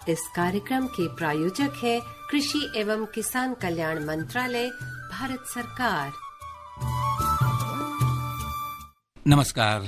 इस कार्यक्रम के प्रायोजक है कृषि एवं किसान कल्याण मंत्रालय, भारत सरकार। नमस्कार,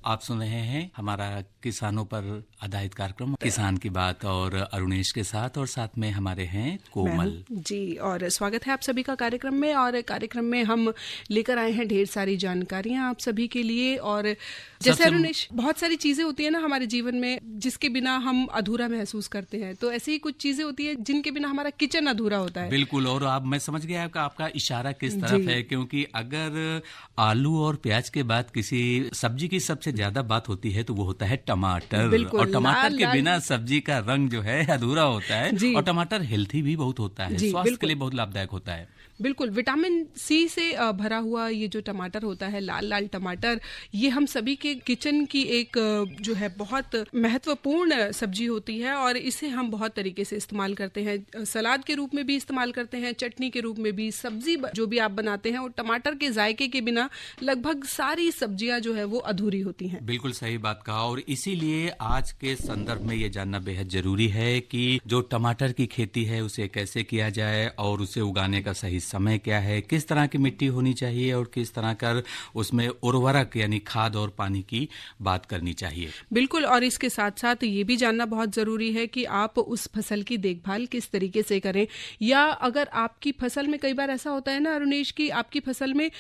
आप सुन रहे हैं हमारा किसानों पर आधारित कार्यक्रम किसान की बात और अरुणेश के साथ, और साथ में हमारे हैं कोमल जी। और स्वागत है आप सभी का कार्यक्रम में। और कार्यक्रम में हम लेकर आए हैं ढेर सारी जानकारियां आप सभी के लिए। और जैसे अरुणेश, बहुत सारी चीजें होती है ना हमारे जीवन में जिसके बिना हम अधूरा महसूस करते हैं, तो ऐसी ही कुछ चीजें होती है जिनके बिना हमारा किचन अधूरा होता है। बिल्कुल। और अब मैं समझ गया कि आपका इशारा किस तरफ है, क्योंकि अगर आलू और प्याज के बाद किसी सब्जी की सबसे ज्यादा बात होती है तो वो होता है टमाटर। और टमाटर के बिना सब्जी का रंग जो है अधूरा होता है। और टमाटर हेल्थी भी बहुत होता है, स्वास्थ्य के लिए बहुत लाभदायक होता है। बिल्कुल, विटामिन सी से भरा हुआ ये जो टमाटर होता है, लाल लाल टमाटर, ये हम सभी के किचन की एक जो है बहुत महत्वपूर्ण सब्जी होती है। और इसे हम बहुत तरीके से इस्तेमाल करते हैं, सलाद के रूप में भी इस्तेमाल करते हैं, चटनी के रूप में भी, सब्जी जो भी आप बनाते हैं। और टमाटर के जायके के बिना लगभग सारी सब्जियां जो है वो अधूरी होती हैं। बिल्कुल सही बात कहा। और इसीलिए आज के संदर्भ में ये जानना बेहद जरूरी है कि जो टमाटर की खेती है उसे कैसे किया जाए, और उसे उगाने का सही समय क्या है, किस तरह की मिट्टी होनी चाहिए, और किस तरह कर उसमें उर्वरक यानी खाद और पानी की बात करनी चाहिए। बिल्कुल। और इसके साथ साथ ये भी जानना बहुत जरूरी है कि आप उस फसल की देखभाल किस तरीके से करें। या अगर आपकी फसल में, कई बार ऐसा होता है ना अरुणेश, की आपकी फसल में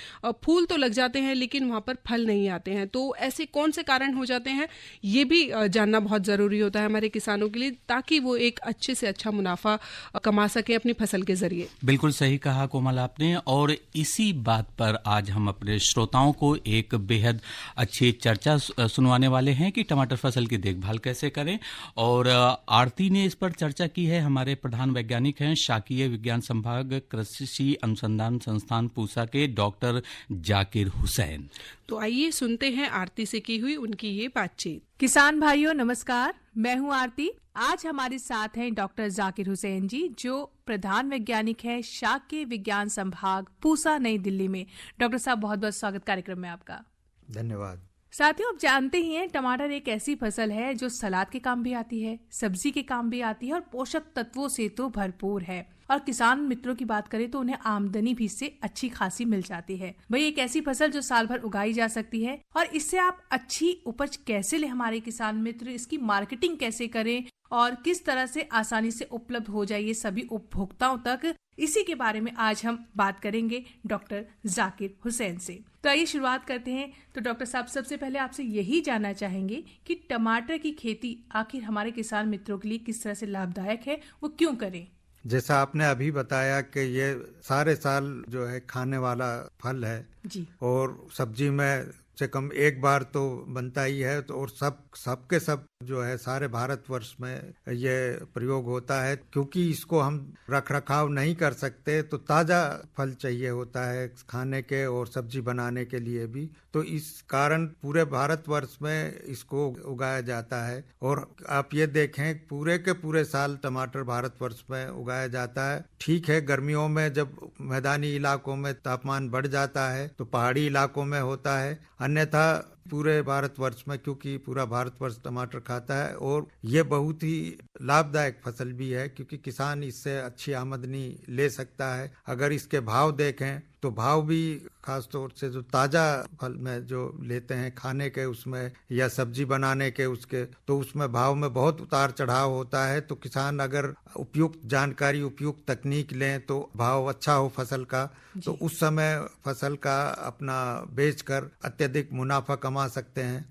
फूल तो लग जाते हैं लेकिन वहां पर फल नहीं आते हैं, तो ऐसे कौन से कारण हो जाते हैं, ये भी जानना बहुत जरूरी होता है हमारे किसानों के लिए, ताकि वो एक अच्छे से अच्छा मुनाफा कमा सके अपनी फसल के जरिए। बिल्कुल सही कहा कोमल आपने। और इसी बात पर आज हम अपने श्रोताओं को एक बेहद अच्छी चर्चा सुनवाने वाले हैं कि टमाटर फसल की देखभाल कैसे करें। और आरती ने इस पर चर्चा की है। हमारे प्रधान वैज्ञानिक हैं शाकीय विज्ञान संभाग कृषि अनुसंधान संस्थान पूसा के डॉक्टर जाकिर हुसैन। तो आइए सुनते हैं आरती से की हुई उनकी ये बातचीत। किसान भाइयों नमस्कार, मैं हूं आरती। आज हमारे साथ हैं डॉक्टर जाकिर हुसैन जी, जो प्रधान वैज्ञानिक हैं शाकीय विज्ञान संभाग पूसा, नई दिल्ली में। डॉक्टर साहब, बहुत बहुत स्वागत कार्यक्रम में आपका। धन्यवाद। साथियों, आप जानते ही हैं टमाटर एक ऐसी फसल है जो सलाद के काम भी आती है, सब्जी के काम भी आती है, और पोषक तत्वों से तो भरपूर है। और किसान मित्रों की बात करें तो उन्हें आमदनी भी इससे अच्छी खासी मिल जाती है। भाई, एक ऐसी फसल जो साल भर उगाई जा सकती है, और इससे आप अच्छी उपज कैसे ले हमारे किसान मित्र, इसकी मार्केटिंग कैसे करें और किस तरह से आसानी से उपलब्ध हो जाए ये सभी उपभोक्ताओं तक, इसी के बारे में आज हम बात करेंगे डॉक्टर जाकिर हुसैन से। तो आइए शुरुआत करते हैं। तो डॉक्टर साहब, सबसे पहले आपसे यही जानना चाहेंगे कि टमाटर की खेती आखिर हमारे किसान मित्रों के लिए किस तरह से लाभदायक है, वो क्यों करें? जैसा आपने अभी बताया कि ये सारे साल जो है खाने वाला फल है जी, और सब्जी में से कम एक बार तो बनता ही है, तो और सबके सब जो है सारे भारतवर्ष में ये प्रयोग होता है। क्योंकि इसको हम रख रखाव नहीं कर सकते, तो ताज़ा फल चाहिए होता है खाने के और सब्जी बनाने के लिए भी। तो इस कारण पूरे भारतवर्ष में इसको उगाया जाता है। और आप ये देखें, पूरे के पूरे साल टमाटर भारतवर्ष में उगाया जाता है। ठीक है, गर्मियों में जब मैदानी इलाकों में तापमान बढ़ जाता है तो पहाड़ी इलाकों में होता है, अन्यथा पूरे भारतवर्ष में, क्योंकि पूरा भारतवर्ष टमाटर खाता है। और ये बहुत ही लाभदायक फसल भी है, क्योंकि किसान इससे अच्छी आमदनी ले सकता है। अगर इसके भाव देखें तो भाव भी खासतौर से जो ताज़ा फल में जो लेते हैं खाने के, उसमें या सब्जी बनाने के उसके, तो उसमें भाव में बहुत उतार चढ़ाव होता है। तो किसान अगर उपयुक्त जानकारी, उपयुक्त तकनीक लें तो भाव अच्छा हो फसल का, तो उस समय फसल का अपना बेचकर अत्यधिक मुनाफा कमा सकते हैं।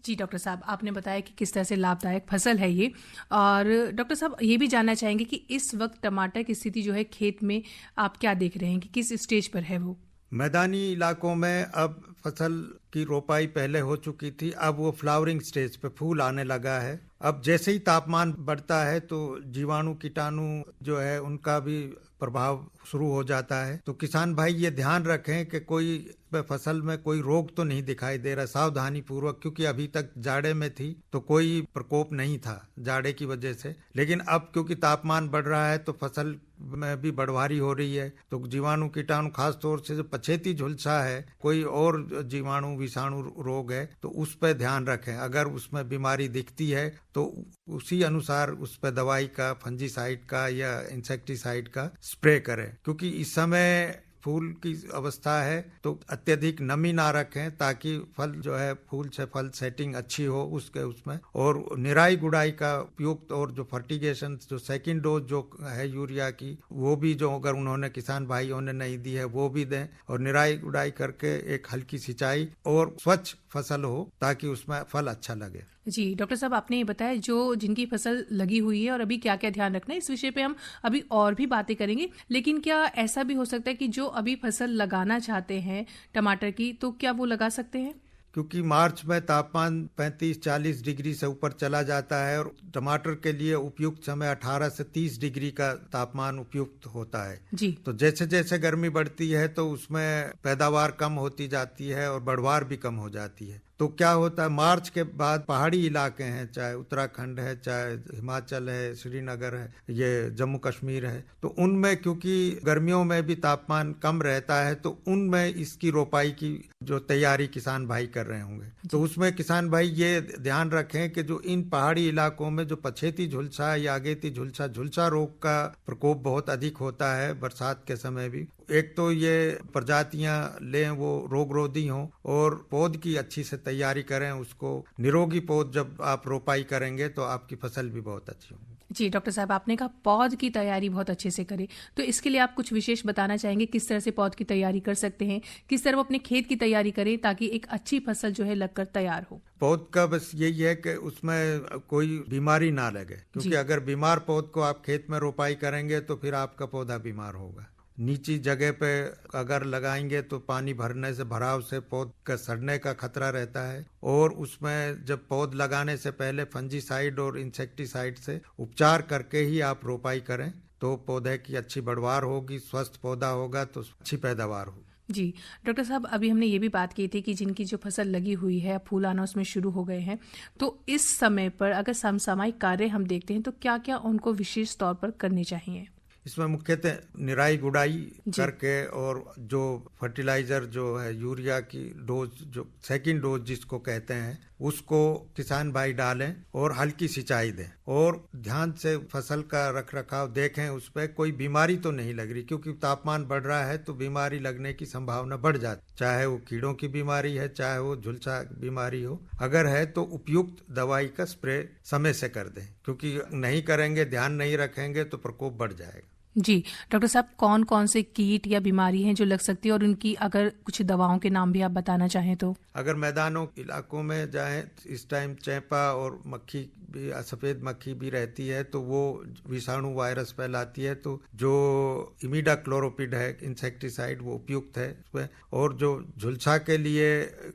जी डॉक्टर साहब, आपने बताया कि किस तरह से लाभदायक फसल है ये। और डॉक्टर साहब, ये भी जानना चाहेंगे कि इस वक्त टमाटर की स्थिति जो है खेत में आप क्या देख रहे हैं कि किस स्टेज पर है वो? मैदानी इलाकों में अब फसल की रोपाई पहले हो चुकी थी, अब वो फ्लावरिंग स्टेज पे फूल आने लगा है। अब जैसे ही तापमान बढ़ता है तो जीवाणु कीटाणु जो है उनका भी प्रभाव शुरू हो जाता है। तो किसान भाई ये ध्यान रखें कि कोई पे फसल में कोई रोग तो नहीं दिखाई दे रहा, सावधानी पूर्वक, क्योंकि अभी तक जाड़े में थी तो कोई प्रकोप नहीं था जाड़े की वजह से। लेकिन अब क्योंकि तापमान बढ़ रहा है तो फसल में भी बढ़वारी हो रही है, तो जीवाणु कीटाणु, खास तौर से जो पछेती झुलसा है, कोई और जीवाणु विषाणु रोग है, तो उस पर ध्यान रखें। अगर उसमें बीमारी दिखती है तो उसी अनुसार उस पर दवाई का, फंजीसाइड का या इंसेक्टिसाइड का स्प्रे करें। क्योंकि इस समय फूल की अवस्था है तो अत्यधिक नमी ना रखें, ताकि फल जो है, फूल से फल सेटिंग अच्छी हो उसमें। और निराई गुड़ाई का उपयुक्त, और जो फर्टिगेशन, जो सेकंड डोज जो है यूरिया की, वो भी जो अगर उन्होंने किसान भाइयों ने नहीं दी है वो भी दें। और निराई गुड़ाई करके एक हल्की सिंचाई और स्वच्छ फसल हो ताकि उसमें फल अच्छा लगे। जी डॉक्टर साहब, आपने ये बताया जो जिनकी फसल लगी हुई है और अभी क्या क्या ध्यान रखना है, इस विषय पे हम अभी और भी बातें करेंगे। लेकिन क्या ऐसा भी हो सकता है कि जो अभी फसल लगाना चाहते हैं टमाटर की, तो क्या वो लगा सकते हैं? क्योंकि मार्च में तापमान 35-40 डिग्री से ऊपर चला जाता है और टमाटर के लिए उपयुक्त समय 18 से 30 डिग्री का तापमान उपयुक्त होता है जी। तो जैसे जैसे गर्मी बढ़ती है तो उसमें पैदावार कम होती जाती है और बढ़वार भी कम हो जाती है। तो क्या होता है, मार्च के बाद पहाड़ी इलाके हैं, चाहे उत्तराखंड है, चाहे हिमाचल है, श्रीनगर है, ये जम्मू कश्मीर है, तो उनमें क्योंकि गर्मियों में भी तापमान कम रहता है तो उनमें इसकी रोपाई की जो तैयारी किसान भाई कर रहे होंगे। तो उसमें किसान भाई ये ध्यान रखें कि जो इन पहाड़ी इलाकों में जो पछेती झुलसा या अगेती झुलसा रोग का प्रकोप बहुत अधिक होता है बरसात के समय भी। एक तो ये प्रजातियां लें वो रोगरोधी हों, और पौध की अच्छी से तैयारी करें, उसको निरोगी पौध जब आप रोपाई करेंगे तो आपकी फसल भी बहुत अच्छी होगी। जी डॉक्टर साहब, आपने कहा पौध की तैयारी बहुत अच्छे से करें, तो इसके लिए आप कुछ विशेष बताना चाहेंगे, किस तरह से पौध की तैयारी कर सकते हैं, किस तरह वो अपने खेत की तैयारी करें ताकि एक अच्छी फसल जो है लगकर तैयार हो? पौध का बस यही है कि उसमें कोई बीमारी ना लगे, क्योंकि अगर बीमार पौध को आप खेत में रोपाई करेंगे तो फिर आपका पौधा बीमार होगा। नीची जगह पे अगर लगाएंगे तो पानी भरने से, भराव से पौध का सड़ने का खतरा रहता है, और उसमें जब पौध लगाने से पहले फंजीसाइड और इंसेक्टिसाइड से उपचार करके ही आप रोपाई करें तो पौधे की अच्छी बढ़वार होगी, स्वस्थ पौधा होगा तो अच्छी पैदावार होगी। जी डॉक्टर साहब, अभी हमने ये भी बात की थी कि जिनकी जो फसल लगी हुई है, फूल आना उसमें शुरू हो गए हैं, तो इस समय पर अगर समसामयिक कार्य हम देखते हैं तो क्या क्या उनको विशेष तौर पर करने चाहिए? इसमें मुख्यतः निराई गुड़ाई करके, और जो फर्टिलाइजर जो है यूरिया की डोज, जो सेकंड डोज जिसको कहते हैं, उसको किसान भाई डालें और हल्की सिंचाई दें, और ध्यान से फसल का रख रखाव देखें, उस पर कोई बीमारी तो नहीं लग रही, क्योंकि तापमान बढ़ रहा है तो बीमारी लगने की संभावना बढ़ जाती, चाहे वो कीड़ों की बीमारी है, चाहे वो झुलसा बीमारी हो। अगर है तो उपयुक्त दवाई का स्प्रे समय से कर दें, क्योंकि नहीं करेंगे, ध्यान नहीं रखेंगे तो प्रकोप बढ़ जाएगा। जी डॉक्टर साहब, कौन कौन से कीट या बीमारी हैं जो लग सकती है, और उनकी अगर कुछ दवाओं के नाम भी आप बताना चाहें तो? अगर मैदानों इलाकों में जाएं, इस टाइम चैपा और मक्खी भी, सफेद मक्खी भी रहती है, तो वो विषाणु वायरस फैलाती है, तो जो इमिडाक्लोरोपिड है इंसेक्टिसाइड वो उपयुक्त है उसमें। और जो झुलसा के लिए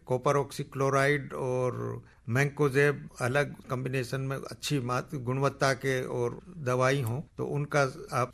कॉपर ऑक्सीक्लोराइड और मैंकोजेब अलग कॉम्बिनेशन में अच्छी गुणवत्ता के और दवाई हो तो उनका आप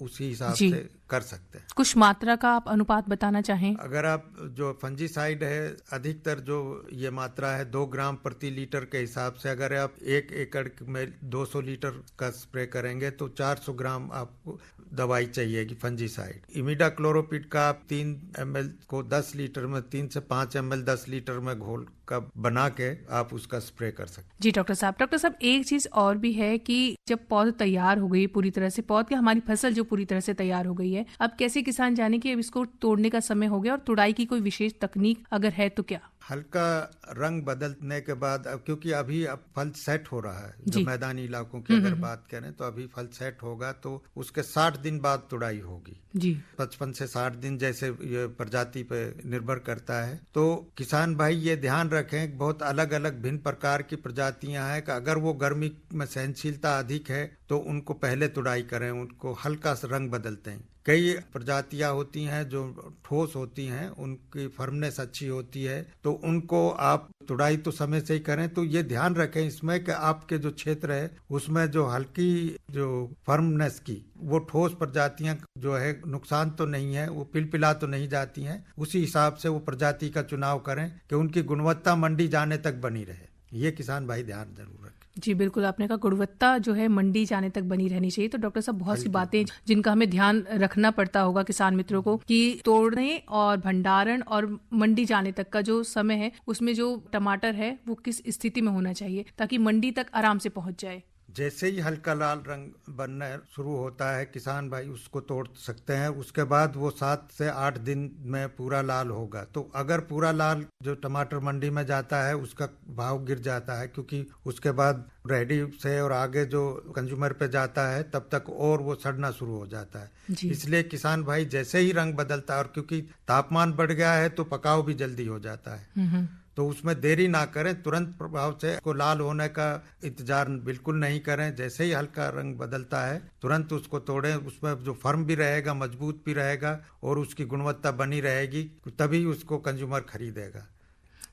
उसी हिसाब से कर सकते हैं। कुछ मात्रा का आप अनुपात बताना चाहें? अगर आप जो फंजीसाइड है, अधिकतर जो ये मात्रा है 2 ग्राम प्रति लीटर के हिसाब से, अगर आप 1 एकड़ में 200 लीटर का स्प्रे करेंगे तो 400 ग्राम आपको दवाई चाहिएगी फंजीसाइड। इमिडाक्लोरोपिड का आप 3 ml को 10 लीटर में, 3 से 5 ml 10 लीटर में घोल का बना के आप उसका स्प्रे कर सकते। जी डॉक्टर साहब, एक चीज और भी है कि जब पौध तैयार हो गई पूरी तरह से, पौध की हमारी फसल जो पूरी तरह से तैयार हो गई है, अब कैसे किसान जाने कि अब इसको तोड़ने का समय हो गया, और तुड़ाई की कोई विशेष तकनीक अगर है तो क्या? हल्का रंग बदलने के बाद, अब क्योंकि अभी अब फल सेट हो रहा है, जो मैदानी इलाकों की अगर बात करें तो अभी फल सेट होगा तो उसके 60 दिन बाद तुड़ाई होगी। जी 55 से 60 दिन, जैसे ये प्रजाति पे निर्भर करता है। तो किसान भाई ये ध्यान रखें, बहुत अलग अलग भिन्न प्रकार की प्रजातियां हैं कि अगर वो गर्मी में सहनशीलता अधिक है तो उनको पहले तुड़ाई करें, उनको हल्का सा रंग बदलते हैं। कई प्रजातियां होती हैं जो ठोस होती हैं, उनकी फर्मनेस अच्छी होती है, तो उनको आप तुड़ाई तो समय से ही करें। तो ये ध्यान रखें इसमें कि आपके जो क्षेत्र है उसमें जो हल्की जो फर्मनेस की वो ठोस प्रजातियां जो है नुकसान तो नहीं है, वो पिलपिला तो नहीं जाती हैं, उसी हिसाब से वो प्रजाति का चुनाव करें कि उनकी गुणवत्ता मंडी जाने तक बनी रहे। ये किसान भाई ध्यान जरूर रखें। जी बिल्कुल, आपने कहा गुणवत्ता जो है मंडी जाने तक बनी रहनी चाहिए। तो डॉक्टर साहब बहुत सी बातें जिनका हमें ध्यान रखना पड़ता होगा किसान मित्रों को, कि तोड़ने और भंडारण और मंडी जाने तक का जो समय है उसमें जो टमाटर है वो किस स्थिति में होना चाहिए ताकि मंडी तक आराम से पहुंच जाए। जैसे ही हल्का लाल रंग बनना शुरू होता है किसान भाई उसको तोड़ सकते हैं। उसके बाद वो 7 से 8 दिन में पूरा लाल होगा। तो अगर पूरा लाल जो टमाटर मंडी में जाता है उसका भाव गिर जाता है, क्योंकि उसके बाद रेडी से और आगे जो कंज्यूमर पे जाता है तब तक और वो सड़ना शुरू हो जाता है। इसलिए किसान भाई जैसे ही रंग बदलता है, और क्योंकि तापमान बढ़ गया है तो पकाव भी जल्दी हो जाता है, तो उसमें देरी ना करें, तुरंत प्रभाव से को लाल होने का इंतजार बिल्कुल नहीं करें। जैसे ही हल्का रंग बदलता है तुरंत उसको तोड़ें। उसमें जो फर्म भी रहेगा, मजबूत भी रहेगा और उसकी गुणवत्ता बनी रहेगी, तभी उसको कंज्यूमर खरीदेगा।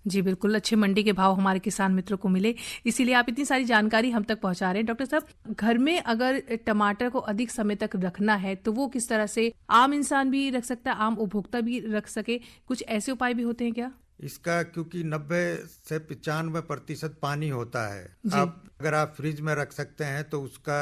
जी बिल्कुल, अच्छे मंडी के भाव हमारे किसान मित्रों को मिले, इसीलिए आप इतनी सारी जानकारी हम तक पहुंचा रहे हैं। डॉक्टर साहब, घर में अगर टमाटर को अधिक समय तक रखना है तो वो किस तरह से आम इंसान भी रख सकता है, आम उपभोक्ता भी रख सके, कुछ ऐसे उपाय भी होते हैं क्या? इसका क्योंकि 90 से 95% पानी होता है। आप अगर आप फ्रिज में रख सकते हैं तो उसका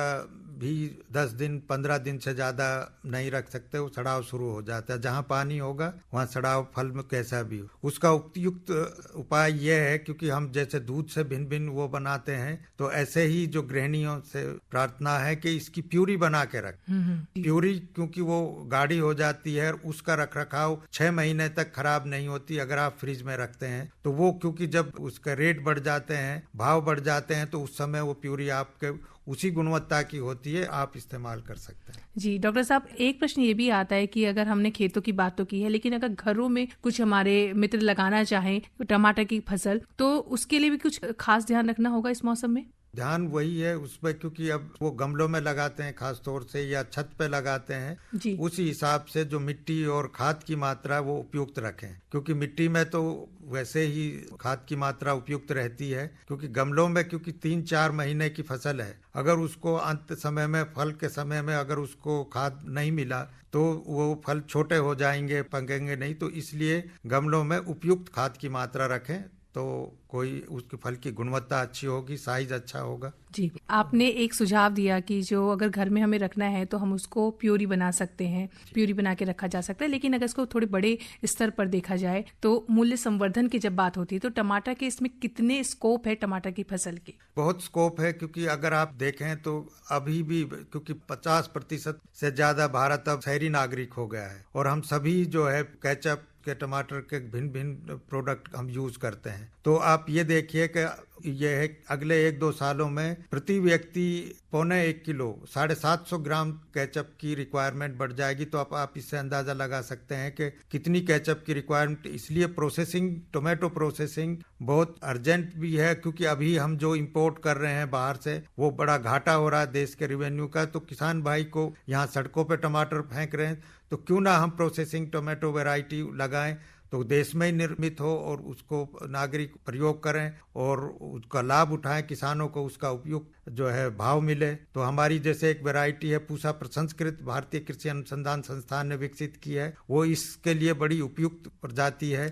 भी 10 दिन 15 दिन से ज्यादा नहीं रख सकते, वो सड़ाव शुरू हो जाता है। जहाँ पानी होगा वहाँ सड़ाव फल में कैसा भी हो। उसका उपयुक्त उपाय यह है, क्योंकि हम जैसे दूध से भिन्न भिन्न वो बनाते हैं, तो ऐसे ही जो गृहिणियों से प्रार्थना है कि इसकी प्यूरी बना के रख। प्यूरी क्योंकि वो गाढ़ी हो जाती है और उसका रख रखाव 6 महीने तक खराब नहीं होती अगर आप फ्रिज में रखते हैं। तो वो क्योंकि जब उसका रेट बढ़ जाते हैं, भाव बढ़ जाते हैं, तो उस समय वो प्यूरी आपके उसी गुणवत्ता की होती है, आप इस्तेमाल कर सकते हैं। जी डॉक्टर साहब, एक प्रश्न ये भी आता है कि अगर हमने खेतों की बात तो की है, लेकिन अगर घरों में कुछ हमारे मित्र लगाना चाहें टमाटर की फसल, तो उसके लिए भी कुछ खास ध्यान रखना होगा इस मौसम में? ध्यान वही है उसमें, क्योंकि अब वो गमलों में लगाते हैं खास तौर से, या छत पे लगाते हैं, उसी हिसाब से जो मिट्टी और खाद की मात्रा वो उपयुक्त रखें। क्योंकि मिट्टी में तो वैसे ही खाद की मात्रा उपयुक्त रहती है, क्योंकि गमलों में क्योंकि 3-4 महीने की फसल है, अगर उसको अंत समय में, फल के समय में अगर उसको खाद नहीं मिला तो वो फल छोटे हो जाएंगे, पकेंगे नहीं। तो इसलिए गमलों में उपयुक्त खाद की मात्रा रखें, तो कोई उसके फल की गुणवत्ता अच्छी होगी, साइज अच्छा होगा। जी, आपने एक सुझाव दिया कि जो अगर घर में हमें रखना है तो हम उसको प्यूरी बना सकते हैं, प्यूरी बना के रखा जा सकता है। लेकिन अगर इसको थोड़े बड़े स्तर पर देखा जाए तो मूल्य संवर्धन की जब बात होती है तो टमाटर के इसमें कितने स्कोप है टमाटर की फसल की? बहुत स्कोप है, क्योंकि अगर आप देखें तो अभी भी क्योंकि 50% से ज्यादा भारत अब शहरी नागरिक हो गया है, और हम सभी जो है केचप के टमाटर के भिन्न भिन्न प्रोडक्ट हम यूज करते हैं। तो आप ये देखिए कि ये है अगले 1-2 सालों में प्रति व्यक्ति 1.25 किलो 750 ग्राम केचप की रिक्वायरमेंट बढ़ जाएगी। तो आप इससे अंदाजा लगा सकते हैं कि कितनी केचप की रिक्वायरमेंट। इसलिए प्रोसेसिंग, टोमेटो प्रोसेसिंग बहुत अर्जेंट भी है, क्योंकि अभी हम जो इंपोर्ट कर रहे हैं बाहर से वो बड़ा घाटा हो रहा है देश के रेवेन्यू का। तो किसान भाई को यहाँ सड़कों पे टमाटर फेंक रहे हैं, तो क्यों ना हम प्रोसेसिंग टोमेटो वैरायटी लगाएं, तो देश में ही निर्मित हो और उसको नागरिक प्रयोग करें और उसका लाभ उठाएं, किसानों को उसका उपयुक्त जो है भाव मिले। तो हमारी जैसे एक वैरायटी है पूसा प्रसंस्कृत, भारतीय कृषि अनुसंधान संस्थान ने विकसित की है, वो इसके लिए बड़ी उपयुक्त प्रजाति है।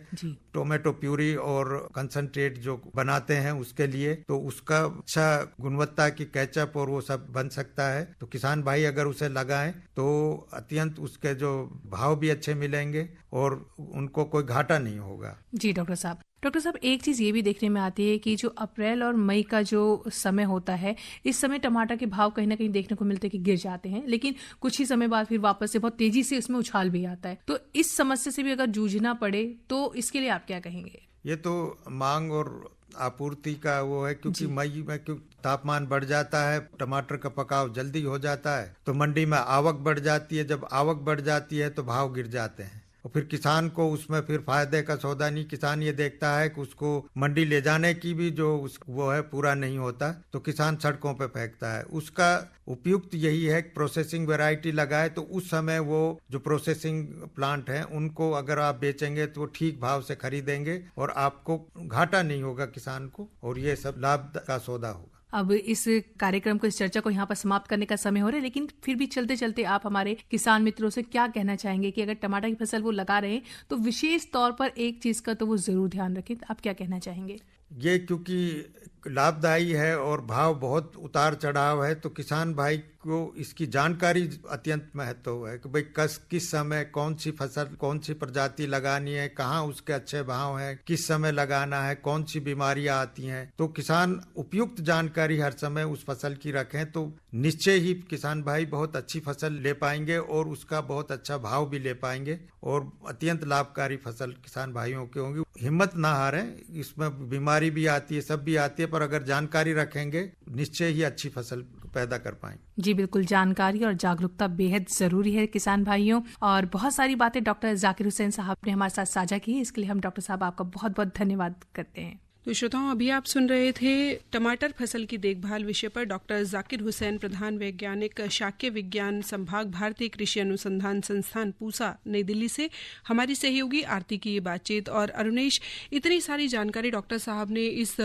टोमेटो प्यूरी और कंसंट्रेट जो बनाते हैं उसके लिए, तो उसका अच्छा गुणवत्ता की केचप और वो सब बन सकता है। तो किसान भाई अगर उसे लगाएं तो अत्यंत उसके जो भाव भी अच्छे मिलेंगे और उनको कोई घाटा नहीं होगा। जी डॉक्टर साहब, एक चीज ये भी देखने में आती है कि जो अप्रैल और मई का जो समय होता है, इस समय टमाटर के भाव कहीं ना कहीं देखने को मिलते हैं कि गिर जाते हैं, लेकिन कुछ ही समय बाद फिर वापस से बहुत तेजी से इसमें उछाल भी आता है। तो इस समस्या से भी अगर जूझना पड़े तो इसके लिए आप क्या कहेंगे? ये तो मांग और आपूर्ति का वो है, क्योंकि मई में क्योंकि तापमान बढ़ जाता है, टमाटर का पकाव जल्दी हो जाता है, तो मंडी में आवक बढ़ जाती है। जब आवक बढ़ जाती है तो भाव गिर जाते हैं। और फिर किसान को उसमें फिर फायदे का सौदा नहीं, किसान ये देखता है कि उसको मंडी ले जाने की भी जो वो है पूरा नहीं होता, तो किसान सड़कों पे फेंकता है। उसका उपयुक्त यही है कि प्रोसेसिंग वैरायटी लगाए, तो उस समय वो जो प्रोसेसिंग प्लांट हैं उनको अगर आप बेचेंगे तो वो ठीक भाव से खरीदेंगे और आपको घाटा नहीं होगा किसान को, और ये सब लाभ का सौदा होगा। अब इस कार्यक्रम को, इस चर्चा को यहाँ पर समाप्त करने का समय हो रहा है, लेकिन फिर भी चलते चलते आप हमारे किसान मित्रों से क्या कहना चाहेंगे कि अगर टमाटर की फसल वो लगा रहे हैं तो विशेष तौर पर एक चीज का तो वो जरूर ध्यान रखें। आप क्या कहना चाहेंगे? ये क्योंकि लाभदायी है और भाव बहुत उतार चढ़ाव है, तो किसान भाई को इसकी जानकारी अत्यंत महत्व है कि भाई किस समय कौन सी फसल, कौन सी प्रजाति लगानी है, कहाँ उसके अच्छे भाव हैं, किस समय लगाना है, कौन सी बीमारियां आती हैं। तो किसान उपयुक्त जानकारी हर समय उस फसल की रखें तो निश्चय ही किसान भाई बहुत अच्छी फसल ले पाएंगे और उसका बहुत अच्छा भाव भी ले पाएंगे और अत्यंत लाभकारी फसल किसान भाइयों की होंगी। हिम्मत ना हारें, इसमें बीमारी भी आती है, सब भी आती है, पर अगर जानकारी रखेंगे निश्चय ही अच्छी फसल पैदा कर पाएंगे। जी बिल्कुल, जानकारी और जागरूकता बेहद जरूरी है किसान भाइयों। और बहुत सारी बातें डॉक्टर जाकिर हुसैन साहब ने हमारे साथ साझा की, इसके लिए हम डॉक्टर साहब आपका बहुत बहुत धन्यवाद करते हैं। तो श्रोताओं, अभी आप सुन रहे थे टमाटर फसल की देखभाल विषय पर डॉक्टर जाकिर हुसैन, प्रधान वैज्ञानिक, शाक्य विज्ञान संभाग, भारतीय कृषि अनुसंधान संस्थान पूसा, नई दिल्ली से हमारी सहयोगी आरती की ये बातचीत। और अरुणेश, इतनी सारी जानकारी डॉक्टर साहब ने इस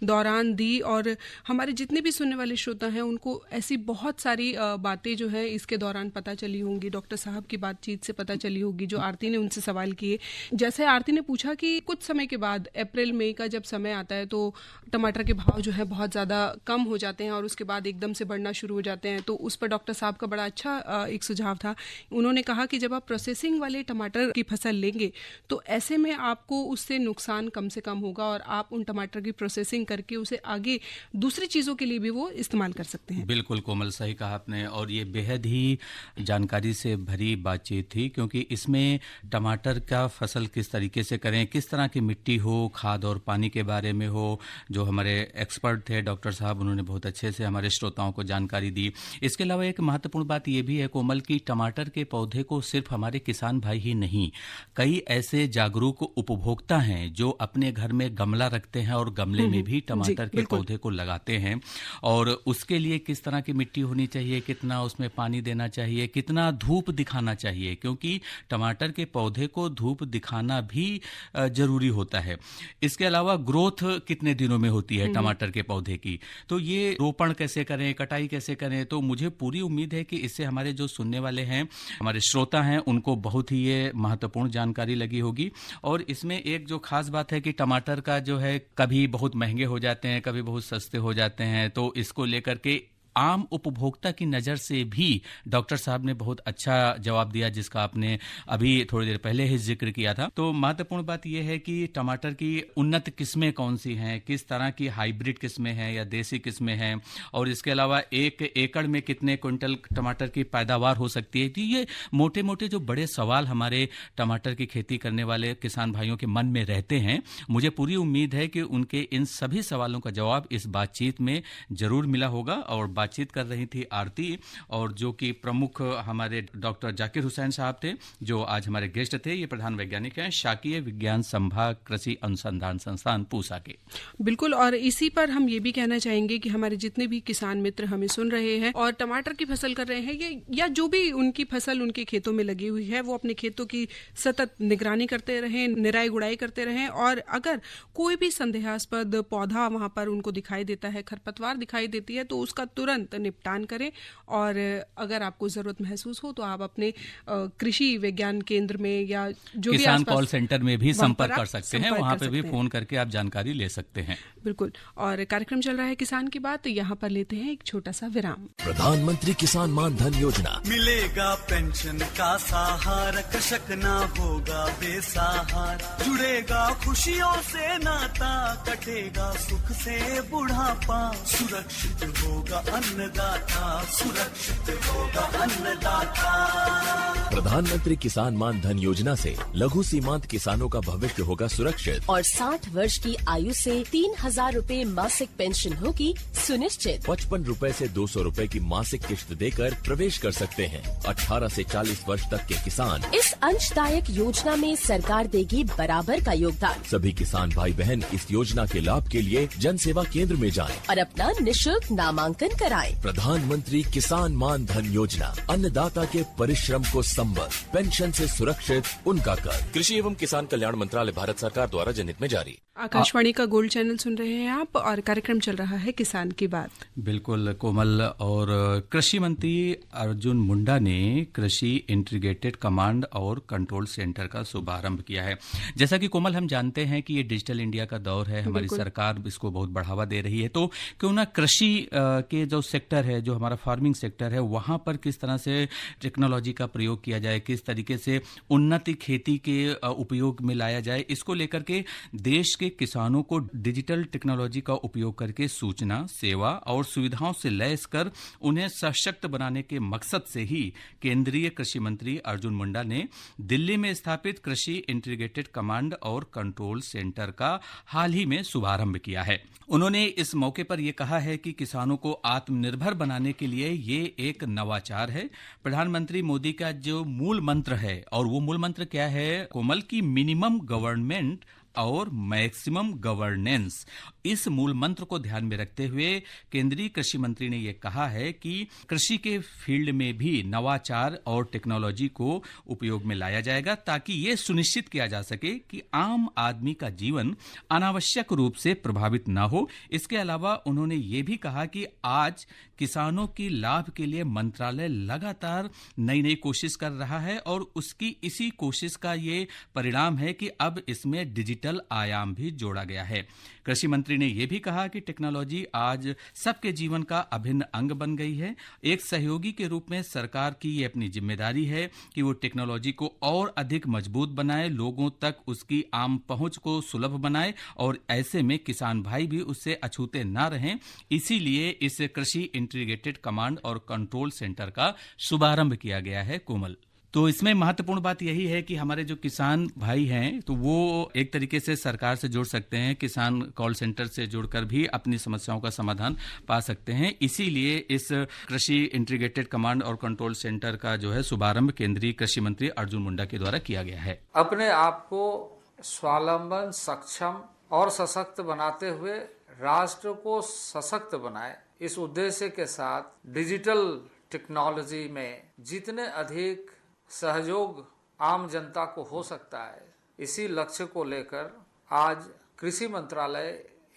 दौरान दी और हमारे जितने भी सुनने वाले श्रोता हैं उनको ऐसी बहुत सारी बातें जो है इसके दौरान पता चली होंगी, डॉक्टर साहब की बातचीत से पता चली होगी, जो आरती ने उनसे सवाल किए। जैसे आरती ने पूछा कि कुछ समय के बाद, अप्रैल मई का जब समय आता है तो टमाटर के भाव जो है बहुत ज़्यादा कम हो जाते हैं और उसके बाद एकदम से बढ़ना शुरू हो जाते हैं। तो उस पर डॉक्टर साहब का बड़ा अच्छा एक सुझाव था। उन्होंने कहा कि जब आप प्रोसेसिंग वाले टमाटर की फसल लेंगे तो ऐसे में आपको उससे नुकसान कम से कम होगा और आप उन टमाटर की प्रोसेसिंग करके उसे आगे दूसरी चीज़ों के लिए भी वो इस्तेमाल कर सकते हैं। बिल्कुल कोमल, सही कहा आपने, और ये बेहद ही जानकारी से भरी बातचीत थी, क्योंकि इसमें टमाटर का फसल किस तरीके से करें, किस तरह की मिट्टी हो, खाद और पानी के बारे में हो, जो हमारे एक्सपर्ट थे डॉक्टर साहब, उन्होंने बहुत अच्छे से हमारे श्रोताओं को जानकारी दी। इसके अलावा एक महत्वपूर्ण बात यह भी है कोमल कि टमाटर के पौधे को सिर्फ हमारे किसान भाई ही नहीं, कई ऐसे जागरूक उपभोक्ता हैं जो अपने घर में गमला रखते हैं और गमले में भी टमाटर के पौधे को लगाते हैं, और उसके लिए किस तरह की मिट्टी होनी चाहिए, कितना उसमें पानी देना चाहिए, कितना धूप दिखाना चाहिए, क्योंकि टमाटर के पौधे को धूप दिखाना भी जरूरी होता है। इसके अलावा ग्रोथ कितने दिनों में होती है टमाटर के पौधे की, तो ये रोपण कैसे करें, कटाई कैसे करें। तो मुझे पूरी उम्मीद है कि इससे हमारे जो सुनने वाले हैं, हमारे श्रोता हैं, उनको बहुत ही ये महत्वपूर्ण जानकारी लगी होगी। और इसमें एक जो खास बात है कि टमाटर का जो है कभी बहुत महंगे हो जाते हैं, कभी बहुत सस्ते हो जाते हैं, तो इसको लेकर के आम उपभोक्ता की नज़र से भी डॉक्टर साहब ने बहुत अच्छा जवाब दिया, जिसका आपने अभी थोड़ी देर पहले ही जिक्र किया था। तो महत्वपूर्ण बात यह है कि टमाटर की उन्नत किस्में कौन सी हैं, किस तरह की हाइब्रिड किस्में हैं या देसी किस्में हैं, और इसके अलावा 1 एकड़ में कितने क्विंटल टमाटर की पैदावार हो सकती है। तो ये मोटे मोटे जो बड़े सवाल हमारे टमाटर की खेती करने वाले किसान भाइयों के मन में रहते हैं, मुझे पूरी उम्मीद है कि उनके इन सभी सवालों का जवाब इस बातचीत में जरूर मिला होगा। और बातचीत कर रही थी आरती, और जो कि प्रमुख हमारे डॉक्टर जाकिर हुसैन साहब थे, जो आज हमारे गेस्ट थे। ये प्रधान वैज्ञानिक हैं शाकीय विज्ञान संभाग, कृषि अनुसंधान संस्थान पूसा के। बिल्कुल, और इसी पर हम ये भी कहना चाहेंगे कि हमारे जितने भी किसान मित्र हमें सुन रहे हैं और टमाटर की फसल कर रहे हैं या जो भी उनकी फसल उनके खेतों में लगी हुई है, वो अपने खेतों की सतत निगरानी करते रहें, निराई गुड़ाई करते रहें, और अगर कोई भी संदेहास्पद पौधा वहां पर उनको दिखाई देता है, खरपतवार दिखाई देती है, तो उसका तुरंत निपटान करें। और अगर आपको जरूरत महसूस हो तो आप अपने कृषि विज्ञान केंद्र में या जो भी किसान कॉल सेंटर में भी संपर्क कर सकते हैं, वहां पे भी फोन करके आप जानकारी ले सकते हैं। बिल्कुल, और कार्यक्रम चल रहा है किसान की बात, यहाँ पर लेते हैं एक छोटा सा विराम। प्रधानमंत्री किसान मान धन योजना, मिलेगा पेंशन का सहारा, कृषक ना होगा बेसहारा, जुड़ेगा खुशियों से नाता, कटेगा सुख से बुढ़ापा, सुरक्षित होगा अन्नदाता सुरक्षित होगा अन्नदाता। प्रधानमंत्री किसान मान धन योजना से लघु सीमांत किसानों का भविष्य होगा सुरक्षित और 60 वर्ष की आयु से 3,000 रूपए मासिक पेंशन होगी सुनिश्चित। 55 रूपए से 200 रूपए की मासिक किश्त देकर प्रवेश कर सकते हैं। 18 से 40 वर्ष तक के किसान इस अंशदायक योजना में सरकार देगी बराबर का योगदान। सभी किसान भाई बहन इस योजना के लाभ के लिए जन सेवा केंद्र में जाएं और अपना निशुल्क नामांकन कराएं। प्रधानमंत्री किसान मान धन योजना, अन्नदाता के परिश्रम को संबल, पेंशन से सुरक्षित उनका कर। कृषि एवं किसान कल्याण मंत्रालय, भारत सरकार द्वारा जनहित में जारी। आकाशवाणी का गोल्ड चैनल सुन रहे हैं आप और कार्यक्रम चल रहा है किसान की बात। बिल्कुल कोमल, और कृषि मंत्री अर्जुन मुंडा ने कृषि इंटीग्रेटेड कमांड और कंट्रोल सेंटर का शुभारंभ किया है। जैसा कि कोमल हम जानते हैं कि ये डिजिटल इंडिया का दौर है, हमारी सरकार इसको बहुत बढ़ावा दे रही है, तो क्यों ना कृषि के जो सेक्टर है, जो हमारा फार्मिंग सेक्टर है, वहां पर किस तरह से टेक्नोलॉजी का प्रयोग किया जाए, किस तरीके से उन्नति खेती के उपयोग में लाया जाए, इसको लेकर के देश के किसानों को डिजिटल टेक्नोलॉजी का उपयोग करके सूचना, सेवा और सुविधाओं से लैस कर उन्हें सशक्त बनाने के मकसद से ही केंद्रीय कृषि मंत्री अर्जुन मुंडा ने दिल्ली में स्थापित कृषि इंटीग्रेटेड कमांड और कंट्रोल सेंटर का हाल ही में शुभारंभ किया है। उन्होंने इस मौके पर यह कहा है कि किसानों को आत्मनिर्भर बनाने के लिए ये एक नवाचार है। प्रधानमंत्री मोदी का जो मूल मंत्र है, और वो मूल मंत्र क्या है कोमल, की मिनिमम गवर्नमेंट और मैक्सिमम गवर्नेंस, इस मूल मंत्र को ध्यान में रखते हुए केंद्रीय कृषि मंत्री ने यह कहा है कि कृषि के फील्ड में भी नवाचार और टेक्नोलॉजी को उपयोग में लाया जाएगा, ताकि ये सुनिश्चित किया जा सके कि आम आदमी का जीवन अनावश्यक रूप से प्रभावित न हो। इसके अलावा उन्होंने ये भी कहा कि आज किसानों की लाभ के लिए मंत्रालय लगातार नई नई कोशिश कर रहा है और उसकी इसी कोशिश का ये परिणाम है कि अब इसमें डिजिटल आयाम भी जोड़ा गया है। कृषि मंत्री ने यह भी कहा कि टेक्नोलॉजी आज सबके जीवन का अभिन्न अंग बन गई है। एक सहयोगी के रूप में सरकार की ये अपनी जिम्मेदारी है कि वो टेक्नोलॉजी को और अधिक मजबूत बनाए, लोगों तक उसकी आम पहुंच को सुलभ बनाए और ऐसे में किसान भाई भी उससे अछूते ना रहें। इसीलिए इस कृषि इंटीग्रेटेड कमांड और कंट्रोल सेंटर का शुभारंभ किया गया है। कोमल, तो इसमें महत्वपूर्ण बात यही है कि हमारे जो किसान भाई हैं तो वो एक तरीके से सरकार से जुड़ सकते हैं, किसान कॉल सेंटर से जुड़कर भी अपनी समस्याओं का समाधान पा सकते हैं। इसीलिए इस कृषि इंटीग्रेटेड कमांड और कंट्रोल सेंटर का जो है शुभारंभ केंद्रीय कृषि मंत्री अर्जुन मुंडा के द्वारा किया गया है। अपने आप को स्वावलंबन, सक्षम और सशक्त बनाते हुए राष्ट्र को सशक्त बनाए, इस उद्देश्य के साथ डिजिटल टेक्नोलॉजी में जितने अधिक सहयोग आम जनता को हो सकता है, इसी लक्ष्य को लेकर आज कृषि मंत्रालय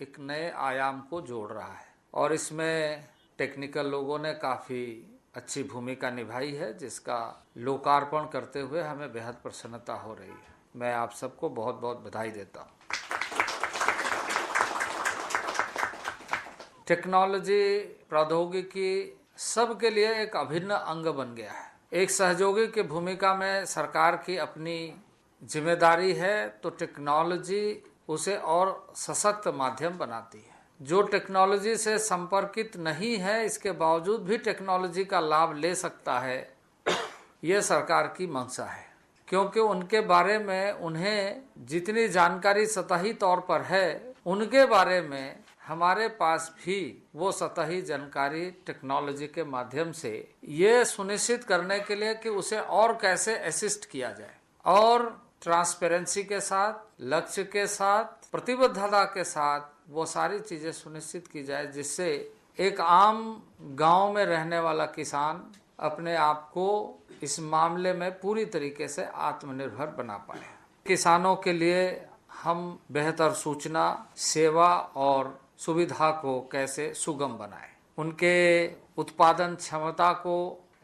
एक नए आयाम को जोड़ रहा है और इसमें टेक्निकल लोगों ने काफ़ी अच्छी भूमिका निभाई है, जिसका लोकार्पण करते हुए हमें बेहद प्रसन्नता हो रही है। मैं आप सबको बहुत बहुत बधाई देता हूँ। टेक्नोलॉजी, प्रौद्योगिकी सबके लिए एक अभिन्न अंग बन गया है। एक सहयोगी की भूमिका में सरकार की अपनी जिम्मेदारी है, तो टेक्नोलॉजी उसे और सशक्त माध्यम बनाती है। जो टेक्नोलॉजी से संपर्कित नहीं है, इसके बावजूद भी टेक्नोलॉजी का लाभ ले सकता है, ये सरकार की मंशा है, क्योंकि उनके बारे में उन्हें जितनी जानकारी सतही तौर पर है, उनके बारे में हमारे पास भी वो सतही जानकारी टेक्नोलॉजी के माध्यम से ये सुनिश्चित करने के लिए कि उसे और कैसे असिस्ट किया जाए और ट्रांसपेरेंसी के साथ, लक्ष्य के साथ, प्रतिबद्धता के साथ वो सारी चीजें सुनिश्चित की जाए, जिससे एक आम गांव में रहने वाला किसान अपने आप को इस मामले में पूरी तरीके से आत्मनिर्भर बना पाए। किसानों के लिए हम बेहतर सूचना, सेवा और सुविधा को कैसे सुगम बनाएं, उनके उत्पादन क्षमता को,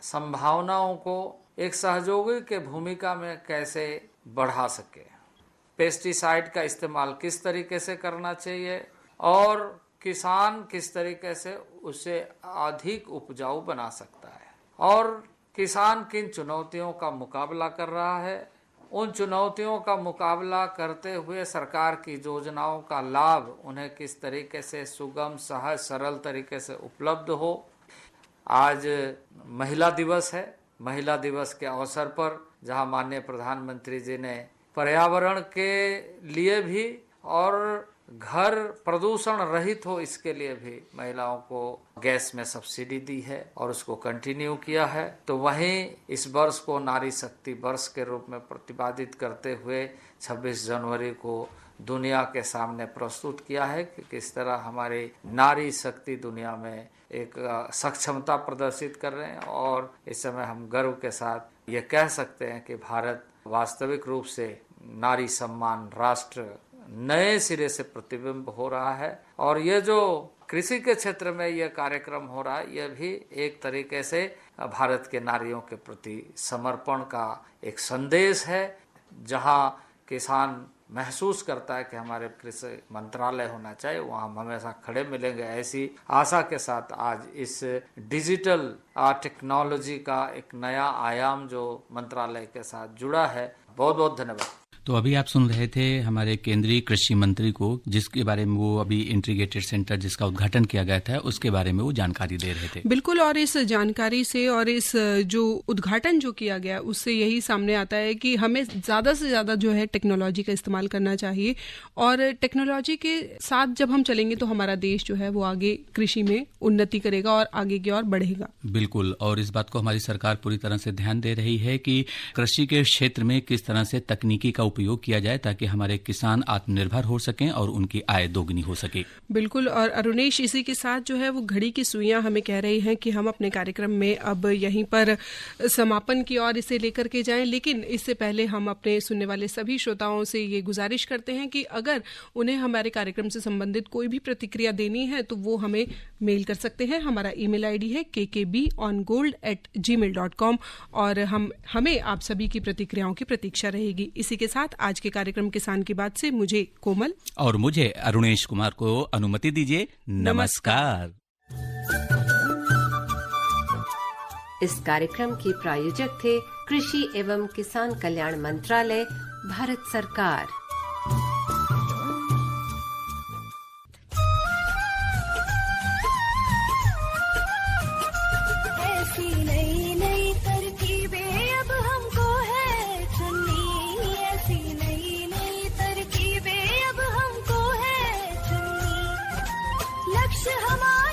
संभावनाओं को एक सहयोगी के भूमिका में कैसे बढ़ा सके, पेस्टिसाइड का इस्तेमाल किस तरीके से करना चाहिए और किसान किस तरीके से उसे अधिक उपजाऊ बना सकता है और किसान किन चुनौतियों का मुकाबला कर रहा है, उन चुनौतियों का मुकाबला करते हुए सरकार की योजनाओं का लाभ उन्हें किस तरीके से सुगम, सहज, सरल तरीके से उपलब्ध हो, आज महिला दिवस है। महिला दिवस के अवसर पर जहां माननीय प्रधानमंत्री जी ने पर्यावरण के लिए भी और घर प्रदूषण रहित हो इसके लिए भी महिलाओं को गैस में सब्सिडी दी है और उसको कंटिन्यू किया है, तो वहीं इस वर्ष को नारी शक्ति वर्ष के रूप में प्रतिपादित करते हुए 26 जनवरी को दुनिया के सामने प्रस्तुत किया है कि किस तरह हमारी नारी शक्ति दुनिया में एक सक्षमता प्रदर्शित कर रहे हैं। और इस समय हम गर्व के साथ ये कह सकते हैं कि भारत वास्तविक रूप से नारी सम्मान राष्ट्र नए सिरे से प्रतिबिंब हो रहा है। और ये जो कृषि के क्षेत्र में यह कार्यक्रम हो रहा है, यह भी एक तरीके से भारत के नारियों के प्रति समर्पण का एक संदेश है, जहां किसान महसूस करता है कि हमारे कृषि मंत्रालय होना चाहिए, वहाँ हम हमेशा खड़े मिलेंगे। ऐसी आशा के साथ आज इस डिजिटल टेक्नोलॉजी का एक नया आयाम जो मंत्रालय के साथ जुड़ा है। बहुत बहुत धन्यवाद। तो अभी आप सुन रहे थे हमारे केंद्रीय कृषि मंत्री को, जिसके बारे में वो अभी इंटीग्रेटेड सेंटर जिसका उद्घाटन किया गया था उसके बारे में वो जानकारी दे रहे थे। बिल्कुल, और इस जानकारी से और इस जो उद्घाटन जो किया गया उससे यही सामने आता है कि हमें ज्यादा से ज्यादा जो है टेक्नोलॉजी का इस्तेमाल करना चाहिए, और टेक्नोलॉजी के साथ जब हम चलेंगे तो हमारा देश जो है वो आगे कृषि में उन्नति करेगा और आगे की ओर बढ़ेगा। बिल्कुल, और इस बात को हमारी सरकार पूरी तरह से ध्यान दे रही है कि कृषि के क्षेत्र में किस तरह से तकनीकी का उपयोग किया जाए ताकि हमारे किसान आत्मनिर्भर हो सकें और उनकी आय दोगुनी हो सके। बिल्कुल, और अरुणेश इसी के साथ जो है वो घड़ी की सुइयां हमें कह रही हैं कि हम अपने कार्यक्रम में अब यहीं पर समापन की ओर इसे लेकर के जाएं, लेकिन इससे पहले हम अपने सुनने वाले सभी श्रोताओं से ये गुजारिश करते हैं कि अगर उन्हें हमारे कार्यक्रम से संबंधित कोई भी प्रतिक्रिया देनी है तो वो हमें मेल कर सकते हैं। हमारा ईमेल आईडी है kkbongold@gmail.com और हमें आप सभी की प्रतिक्रियाओं की प्रतीक्षा रहेगी। इसी के साथ आज के कार्यक्रम किसान की बात से मुझे कोमल और मुझे अरुणेश कुमार को अनुमति दीजिए। नमस्कार। इस कार्यक्रम के प्रायोजक थे कृषि एवं किसान कल्याण मंत्रालय, भारत सरकार। हमारा